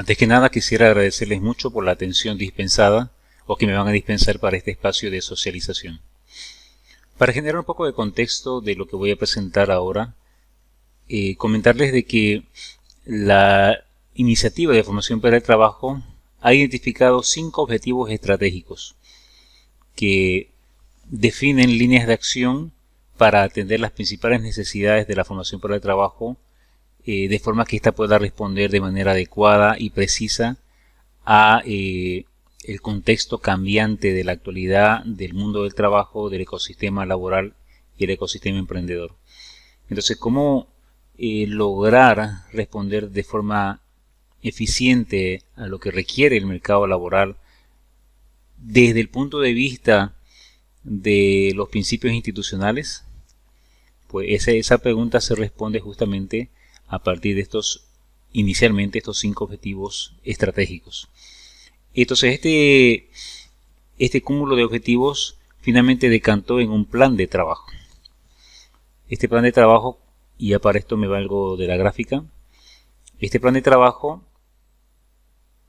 Antes que nada quisiera agradecerles mucho por la atención dispensada o que me van a dispensar para este espacio de socialización. Para generar un poco de contexto de lo que voy a presentar ahora, comentarles de que la iniciativa de formación para el trabajo ha identificado 5 objetivos estratégicos que definen líneas de acción para atender las principales necesidades de la formación para el trabajo, de forma que ésta pueda responder de manera adecuada y precisa a el contexto cambiante de la actualidad del mundo del trabajo, del ecosistema laboral y el ecosistema emprendedor. Entonces, ¿cómo lograr responder de forma eficiente a lo que requiere el mercado laboral desde el punto de vista de los principios institucionales? Pues esa pregunta se responde justamente a partir de inicialmente estos 5 objetivos estratégicos. Entonces este cúmulo de objetivos finalmente decantó en un plan de trabajo. Este plan de trabajo, y ya para esto me valgo de la gráfica, este plan de trabajo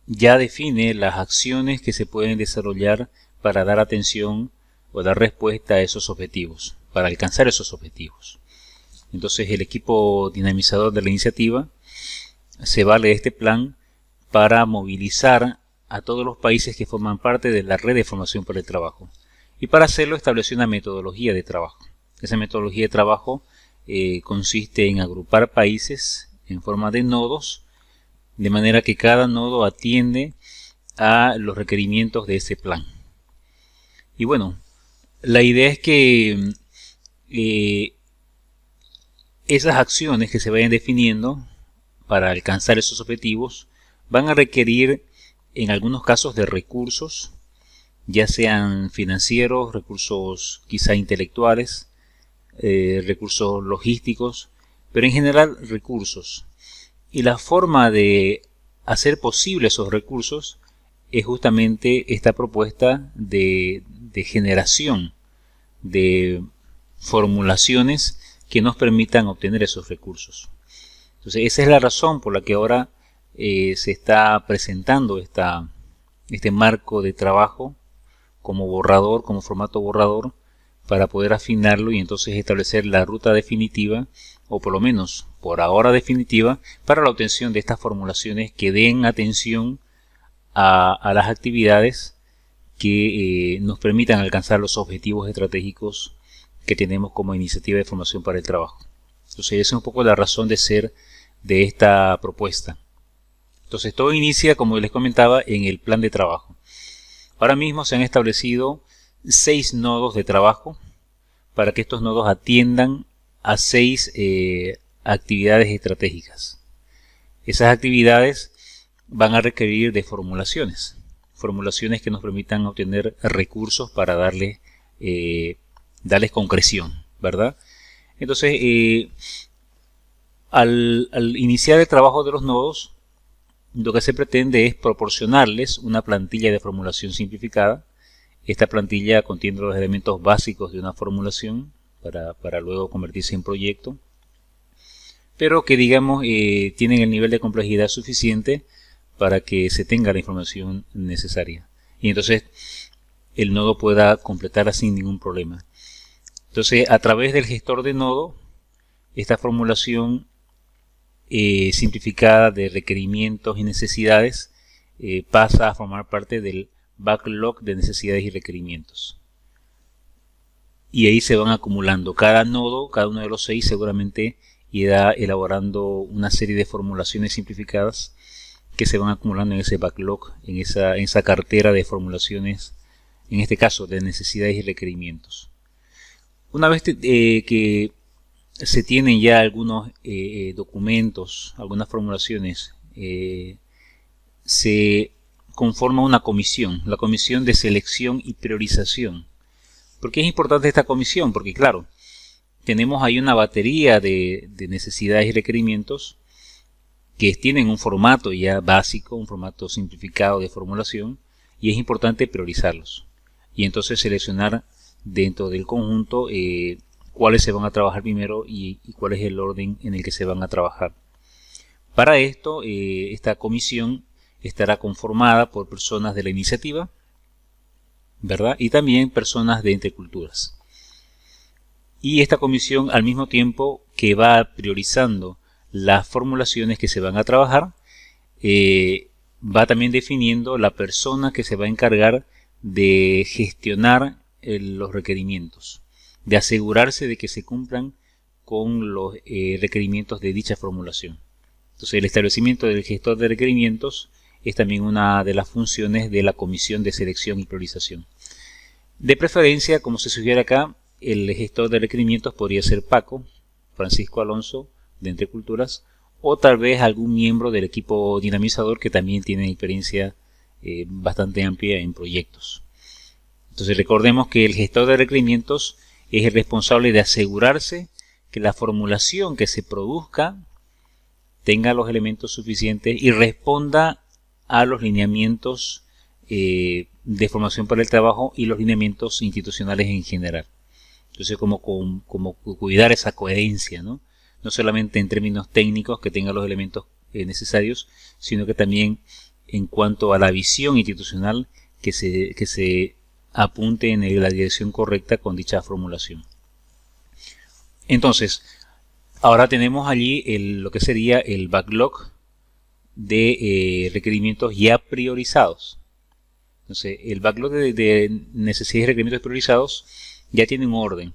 ya define las acciones que se pueden desarrollar para dar atención o dar respuesta a esos objetivos, para alcanzar esos objetivos. Entonces el equipo dinamizador de la iniciativa se vale de este plan para movilizar a todos los países que forman parte de la red de formación para el trabajo. Y para hacerlo estableció una metodología de trabajo. Esa metodología de trabajo consiste en agrupar países en forma de nodos, de manera que cada nodo atiende a los requerimientos de ese plan. Y bueno, la idea es que esas acciones que se vayan definiendo para alcanzar esos objetivos van a requerir en algunos casos de recursos, ya sean financieros, recursos quizá intelectuales, recursos logísticos, pero en general recursos. Y la forma de hacer posible esos recursos es justamente esta propuesta de generación de formulaciones que nos permitan obtener esos recursos. Entonces esa es la razón por la que ahora se está presentando este marco de trabajo como borrador, como formato borrador, para poder afinarlo y entonces establecer la ruta definitiva, o por lo menos por ahora definitiva, para la obtención de estas formulaciones que den atención a las actividades que nos permitan alcanzar los objetivos estratégicos que tenemos como iniciativa de formación para el trabajo. Entonces esa es un poco la razón de ser de esta propuesta. Entonces todo inicia, como les comentaba, en el plan de trabajo. Ahora mismo se han establecido 6 nodos de trabajo para que estos nodos atiendan a 6 actividades estratégicas. Esas actividades van a requerir de formulaciones que nos permitan obtener recursos para darles concreción, ¿verdad? Entonces, al iniciar el trabajo de los nodos, lo que se pretende es proporcionarles una plantilla de formulación simplificada. Esta plantilla contiene los elementos básicos de una formulación para luego convertirse en proyecto, pero que digamos tienen el nivel de complejidad suficiente para que se tenga la información necesaria y entonces el nodo pueda completarla sin ningún problema. Entonces, a través del gestor de nodo, esta formulación simplificada de requerimientos y necesidades pasa a formar parte del backlog de necesidades y requerimientos. Y ahí se van acumulando. Cada nodo, cada uno de los 6 seguramente irá elaborando una serie de formulaciones simplificadas que se van acumulando en ese backlog, en esa cartera de formulaciones, en este caso de necesidades y requerimientos. Una vez que se tienen ya algunos documentos, algunas formulaciones, se conforma una comisión, la comisión de selección y priorización. ¿Por qué es importante esta comisión? Porque claro, tenemos ahí una batería de necesidades y requerimientos que tienen un formato ya básico, un formato simplificado de formulación, y es importante priorizarlos y entonces seleccionar dentro del conjunto cuáles se van a trabajar primero y cuál es el orden en el que se van a trabajar. Para esto, esta comisión estará conformada por personas de la iniciativa, ¿verdad? Y también personas de Entre Culturas. Y esta comisión, al mismo tiempo que va priorizando las formulaciones que se van a trabajar, va también definiendo la persona que se va a encargar de gestionar los requerimientos, de asegurarse de que se cumplan con los requerimientos de dicha formulación. Entonces, el establecimiento del gestor de requerimientos es también una de las funciones de la comisión de selección y priorización. De preferencia, como se sugiere acá, el gestor de requerimientos podría ser Paco, Francisco Alonso, de Entre Culturas, o tal vez algún miembro del equipo dinamizador que también tiene experiencia bastante amplia en proyectos. Entonces, recordemos que el gestor de requerimientos es el responsable de asegurarse que la formulación que se produzca tenga los elementos suficientes y responda a los lineamientos de formación para el trabajo y los lineamientos institucionales en general. Entonces, como cuidar esa coherencia, ¿no? No solamente en términos técnicos que tenga los elementos necesarios, sino que también en cuanto a la visión institucional que se apunte en la dirección correcta con dicha formulación. Entonces, ahora tenemos allí lo que sería el backlog de requerimientos ya priorizados. Entonces, el backlog de necesidades y requerimientos priorizados ya tiene un orden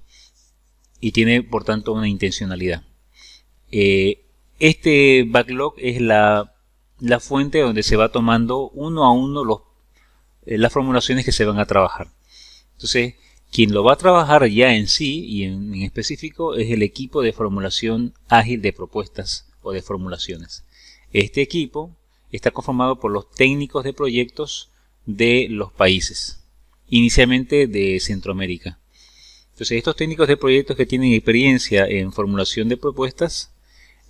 y tiene, por tanto, una intencionalidad. Este backlog es la fuente donde se va tomando uno a uno las formulaciones que se van a trabajar. Entonces, quien lo va a trabajar ya en sí y en específico es el equipo de formulación ágil de propuestas o de formulaciones. Este equipo está conformado por los técnicos de proyectos de los países, inicialmente de Centroamérica. Entonces, estos técnicos de proyectos que tienen experiencia en formulación de propuestas,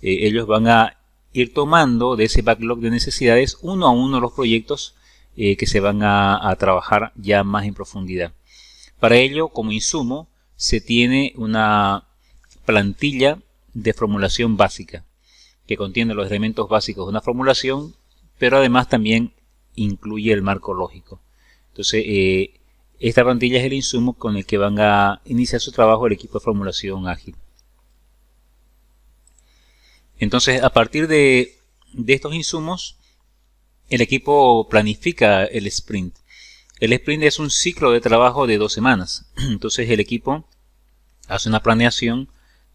ellos van a ir tomando de ese backlog de necesidades uno a uno los proyectos que se van a trabajar ya más en profundidad. Para ello, como insumo, se tiene una plantilla de formulación básica que contiene los elementos básicos de una formulación, pero además también incluye el marco lógico. Entonces, esta plantilla es el insumo con el que van a iniciar su trabajo el equipo de formulación ágil. Entonces, a partir de estos insumos, el equipo planifica el sprint. El sprint es un ciclo de trabajo de 2 semanas. Entonces, el equipo hace una planeación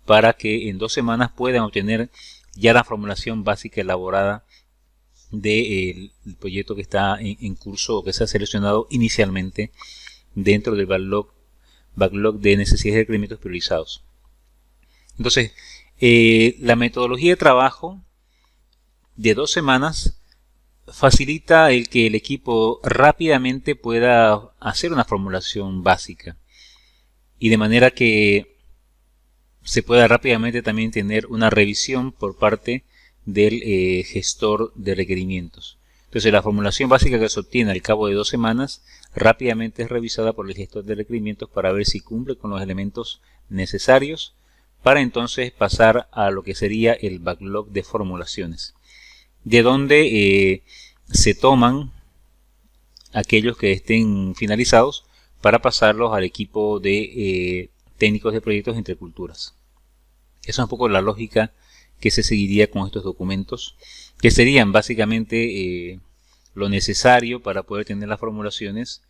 para que en 2 semanas puedan obtener ya la formulación básica elaborada del proyecto que está en curso o que se ha seleccionado inicialmente dentro del backlog de necesidades y requerimientos priorizados. Entonces, la metodología de trabajo de 2 semanas facilita el que el equipo rápidamente pueda hacer una formulación básica y de manera que se pueda rápidamente también tener una revisión por parte del gestor de requerimientos. Entonces, la formulación básica que se obtiene al cabo de 2 semanas rápidamente es revisada por el gestor de requerimientos para ver si cumple con los elementos necesarios para entonces pasar a lo que sería el backlog de formulaciones, de donde se toman aquellos que estén finalizados para pasarlos al equipo de técnicos de proyectos Entre Culturas. Esa es un poco la lógica que se seguiría con estos documentos, que serían básicamente lo necesario para poder tener las formulaciones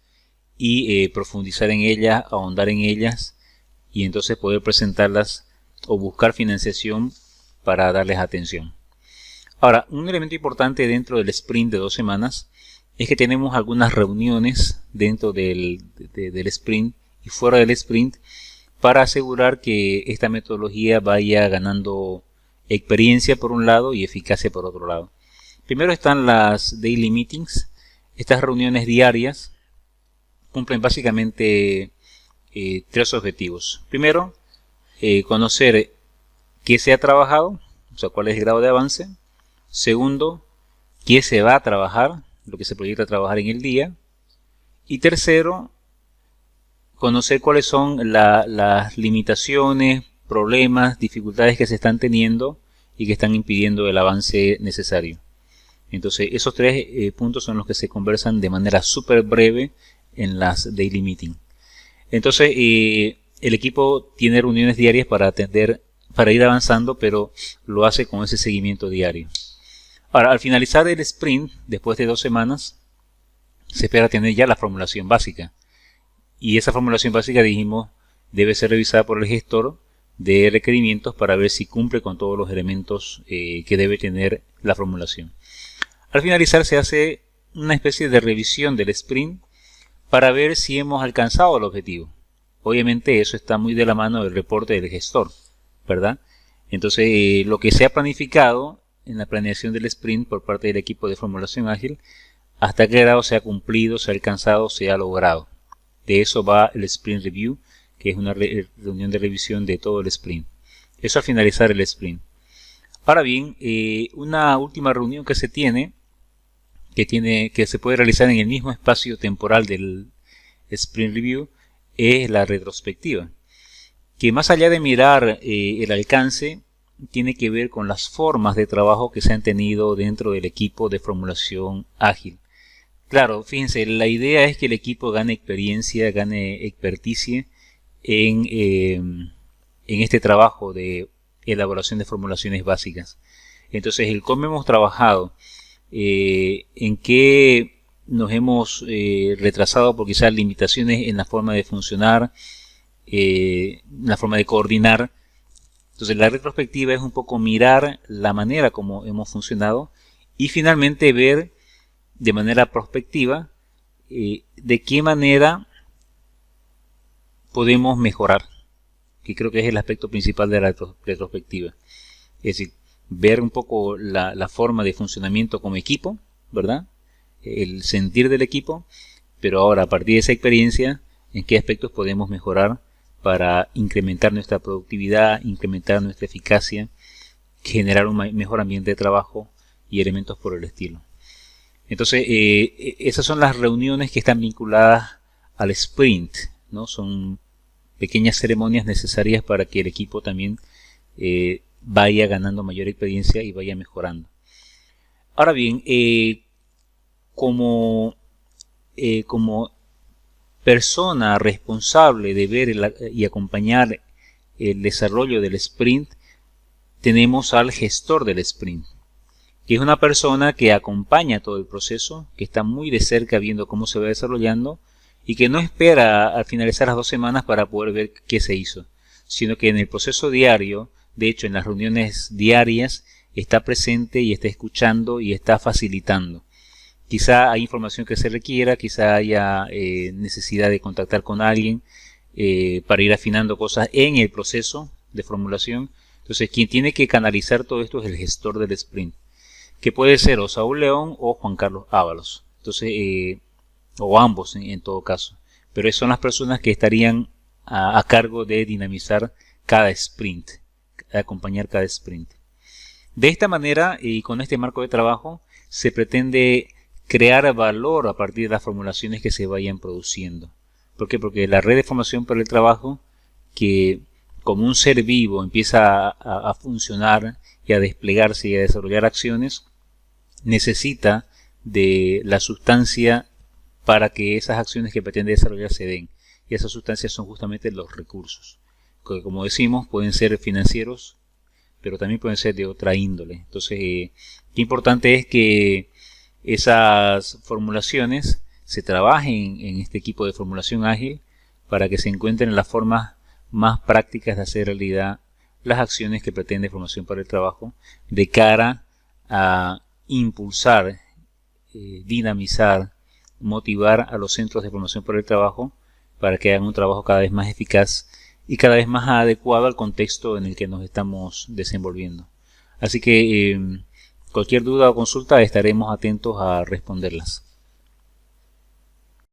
y profundizar en ellas, ahondar en ellas y entonces poder presentarlas o buscar financiación para darles atención. Ahora, un elemento importante dentro del sprint de 2 semanas es que tenemos algunas reuniones dentro del sprint y fuera del sprint para asegurar que esta metodología vaya ganando experiencia por un lado y eficacia por otro lado. Primero están las daily meetings. Estas reuniones diarias cumplen básicamente 3 objetivos. Primero, conocer qué se ha trabajado, o sea, cuál es el grado de avance. Segundo, qué se va a trabajar, lo que se proyecta trabajar en el día. Y tercero, conocer cuáles son las limitaciones, problemas, dificultades que se están teniendo y que están impidiendo el avance necesario. Entonces esos tres puntos son los que se conversan de manera súper breve en las daily meeting. Entonces el equipo tiene reuniones diarias para ir avanzando, pero lo hace con ese seguimiento diario. Ahora, al finalizar el sprint, después de 2 semanas, se espera tener ya la formulación básica. Y esa formulación básica, dijimos, debe ser revisada por el gestor de requerimientos para ver si cumple con todos los elementos que debe tener la formulación. Al finalizar se hace una especie de revisión del sprint para ver si hemos alcanzado el objetivo. Obviamente eso está muy de la mano del reporte del gestor, ¿verdad? Entonces lo que se ha planificado en la planeación del sprint por parte del equipo de formulación ágil, hasta qué grado se ha cumplido, se ha alcanzado, se ha logrado. De eso va el sprint review, que es una reunión de revisión de todo el sprint. Eso al finalizar el sprint. Ahora bien, una última reunión que se tiene, que se puede realizar en el mismo espacio temporal del sprint review, es la retrospectiva, que más allá de mirar el alcance, tiene que ver con las formas de trabajo que se han tenido dentro del equipo de formulación ágil. Claro, fíjense, la idea es que el equipo gane experiencia, gane experticia en este trabajo de elaboración de formulaciones básicas. Entonces, el cómo hemos trabajado, en qué nos hemos retrasado por quizás limitaciones en la forma de funcionar, la forma de coordinar. Entonces la retrospectiva es un poco mirar la manera como hemos funcionado y finalmente ver de manera prospectiva de qué manera podemos mejorar, que creo que es el aspecto principal de la retrospectiva. Es decir, ver un poco la forma de funcionamiento como equipo, ¿verdad? El sentir del equipo, pero ahora a partir de esa experiencia, en qué aspectos podemos mejorar para incrementar nuestra productividad, incrementar nuestra eficacia, generar un mejor ambiente de trabajo y elementos por el estilo. Entonces, esas son las reuniones que están vinculadas al sprint, ¿no? Son pequeñas ceremonias necesarias para que el equipo también vaya ganando mayor experiencia y vaya mejorando. Ahora bien, como persona responsable de ver y acompañar el desarrollo del sprint, tenemos al gestor del sprint, que es una persona que acompaña todo el proceso, que está muy de cerca viendo cómo se va desarrollando y que no espera al finalizar las 2 semanas para poder ver qué se hizo, sino que en el proceso diario, de hecho en las reuniones diarias, está presente y está escuchando y está facilitando. Quizá hay información que se requiera, quizá haya necesidad de contactar con alguien para ir afinando cosas en el proceso de formulación. Entonces, quien tiene que canalizar todo esto es el gestor del sprint, que puede ser o Saúl León o Juan Carlos Ábalos. Entonces, o ambos en todo caso. Pero son las personas que estarían a cargo de dinamizar cada sprint, acompañar cada sprint. De esta manera y con este marco de trabajo se pretende crear valor a partir de las formulaciones que se vayan produciendo. ¿Por qué? Porque la red de formación para el trabajo, que como un ser vivo empieza a funcionar y a desplegarse y a desarrollar acciones, necesita de la sustancia para que esas acciones que pretende desarrollar se den. Y esas sustancias son justamente los recursos, que como decimos pueden ser financieros, pero también pueden ser de otra índole. Entonces, qué importante es que esas formulaciones se trabajen en este equipo de formulación ágil para que se encuentren las formas más prácticas de hacer realidad las acciones que pretende formación para el trabajo de cara a impulsar, dinamizar, motivar a los centros de formación para el trabajo para que hagan un trabajo cada vez más eficaz y cada vez más adecuado al contexto en el que nos estamos desenvolviendo. Así que cualquier duda o consulta estaremos atentos a responderlas.